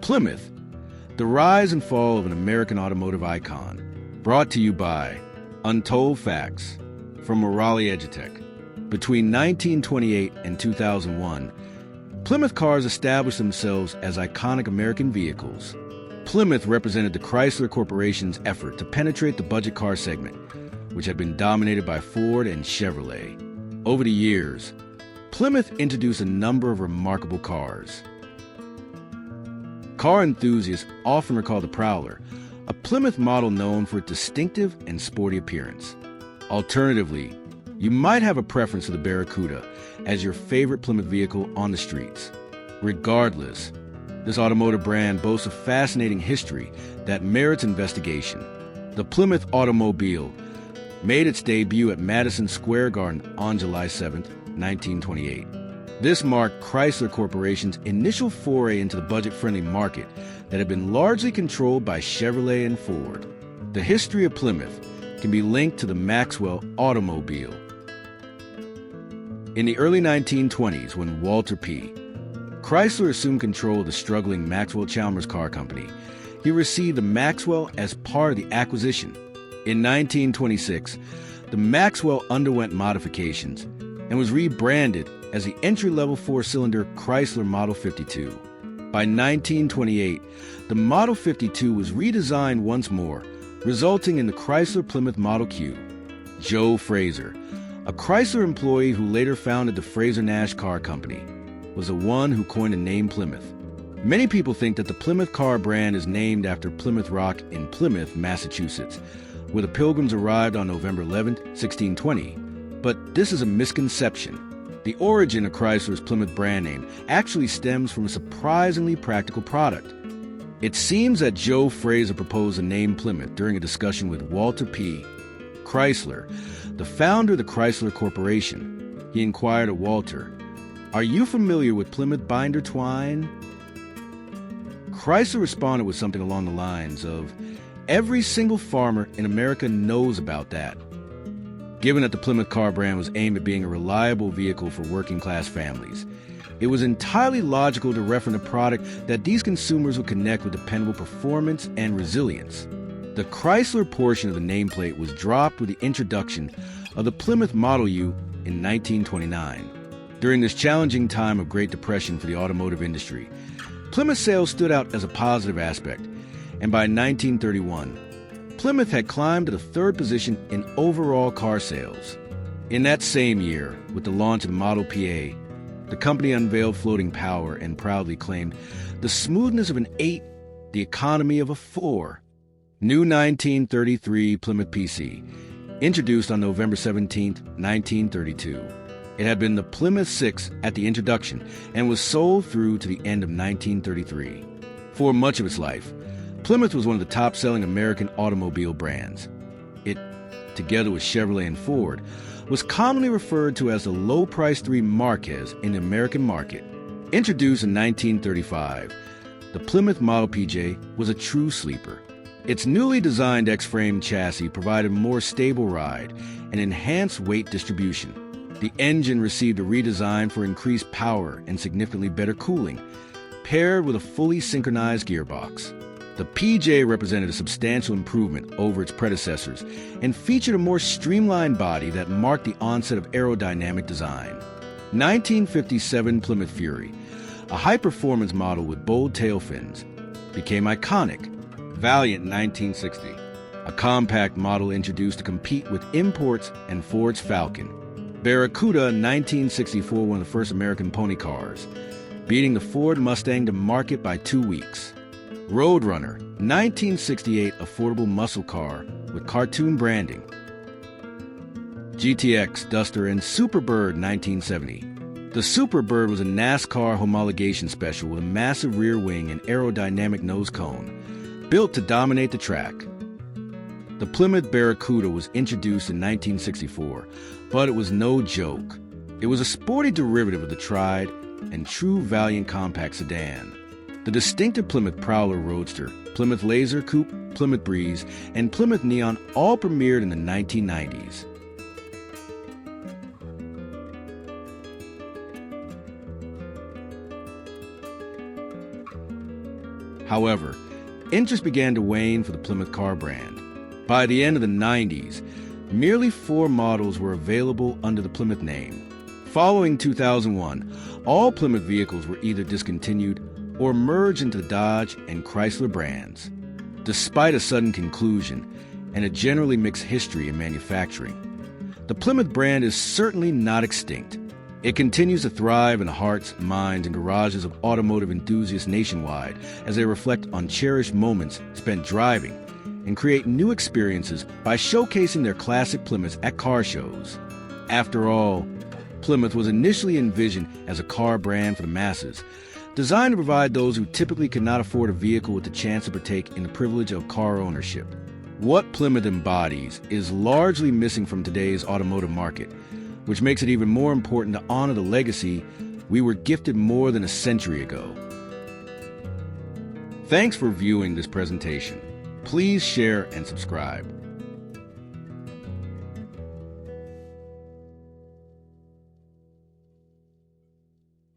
Plymouth, the rise and fall of an American automotive icon. Brought to you by Untold Facts from Morale Edutech. Between 1928 and 2001, Plymouth cars established themselves as iconic American vehicles. Plymouth represented the Chrysler Corporation's effort to penetrate the budget car segment, which had been dominated by Ford and Chevrolet. Over the years, Plymouth introduced a number of remarkable cars. Car enthusiasts often recall the Prowler, a Plymouth model known for its distinctive and sporty appearance. Alternatively, you might have a preference for the Barracuda as your favorite Plymouth vehicle on the streets. Regardless, this automotive brand boasts a fascinating history that merits investigation. The Plymouth Automobile made its debut at Madison Square Garden on July 7, 1928. This marked Chrysler Corporation's initial foray into the budget-friendly market that had been largely controlled by Chevrolet and Ford. The history of Plymouth can be linked to the Maxwell automobile. In the early 1920s, when Walter P. Chrysler assumed control of the struggling Maxwell-Chalmers car company, he received the Maxwell as part of the acquisition. In 1926, the Maxwell underwent modifications and was rebranded as the entry-level four-cylinder Chrysler Model 52. By 1928, the Model 52 was redesigned once more, resulting in the Chrysler Plymouth Model Q. Joe Fraser, a Chrysler employee who later founded the Fraser-Nash Car Company, was the one who coined the name Plymouth. Many people think that the Plymouth car brand is named after Plymouth Rock in Plymouth, Massachusetts, where the Pilgrims arrived on November 11, 1620. But this is a misconception. The origin of Chrysler's Plymouth brand name actually stems from a surprisingly practical product. It seems that Joe Fraser proposed the name Plymouth during a discussion with Walter P. Chrysler, the founder of the Chrysler Corporation. He inquired of Walter, "Are you familiar with Plymouth binder twine?" Chrysler responded with something along the lines of, "Every single farmer in America knows about that." Given that the Plymouth car brand was aimed at being a reliable vehicle for working-class families, it was entirely logical to reference a product that these consumers would connect with dependable performance and resilience. The Chrysler portion of the nameplate was dropped with the introduction of the Plymouth Model U in 1929. During this challenging time of Great Depression for the automotive industry, Plymouth sales stood out as a positive aspect, and by 1931, Plymouth had climbed to the third position in overall car sales. In that same year, with the launch of the Model PA, the company unveiled floating power and proudly claimed the smoothness of an 8, the economy of a 4. New 1933 Plymouth PC, introduced on November 17, 1932. It had been the Plymouth 6 at the introduction and was sold through to the end of 1933. For much of its life, Plymouth was one of the top-selling American automobile brands. It, together with Chevrolet and Ford, was commonly referred to as the low-price 3 Marques in the American market. Introduced in 1935, the Plymouth Model PJ was a true sleeper. Its newly designed X-frame chassis provided a more stable ride and enhanced weight distribution. The engine received a redesign for increased power and significantly better cooling, paired with a fully synchronized gearbox. The PJ represented a substantial improvement over its predecessors and featured a more streamlined body that marked the onset of aerodynamic design. 1957 Plymouth Fury, a high-performance model with bold tail fins, became iconic. Valiant in 1960, a compact model introduced to compete with imports and Ford's Falcon. Barracuda in 1964, one of the first American pony cars, beating the Ford Mustang to market by 2 weeks. Roadrunner, 1968 affordable muscle car with cartoon branding. GTX, Duster, and Superbird, 1970. The Superbird was a NASCAR homologation special with a massive rear wing and aerodynamic nose cone, built to dominate the track. The Plymouth Barracuda was introduced in 1964, but it was no joke. It was a sporty derivative of the tried and true Valiant compact sedan. The distinctive Plymouth Prowler Roadster, Plymouth Laser Coupe, Plymouth Breeze, and Plymouth Neon all premiered in the 1990s. However, interest began to wane for the Plymouth car brand. By the end of the 90s, merely 4 models were available under the Plymouth name. Following 2001, all Plymouth vehicles were either discontinued or merged into the Dodge and Chrysler brands. Despite a sudden conclusion and a generally mixed history in manufacturing, the Plymouth brand is certainly not extinct. It continues to thrive in the hearts, minds, and garages of automotive enthusiasts nationwide as they reflect on cherished moments spent driving and create new experiences by showcasing their classic Plymouths at car shows. After all, Plymouth was initially envisioned as a car brand for the masses, designed to provide those who typically could not afford a vehicle with the chance to partake in the privilege of car ownership. What Plymouth embodies is largely missing from today's automotive market, which makes it even more important to honor the legacy we were gifted more than a century ago. Thanks for viewing this presentation. Please share and subscribe.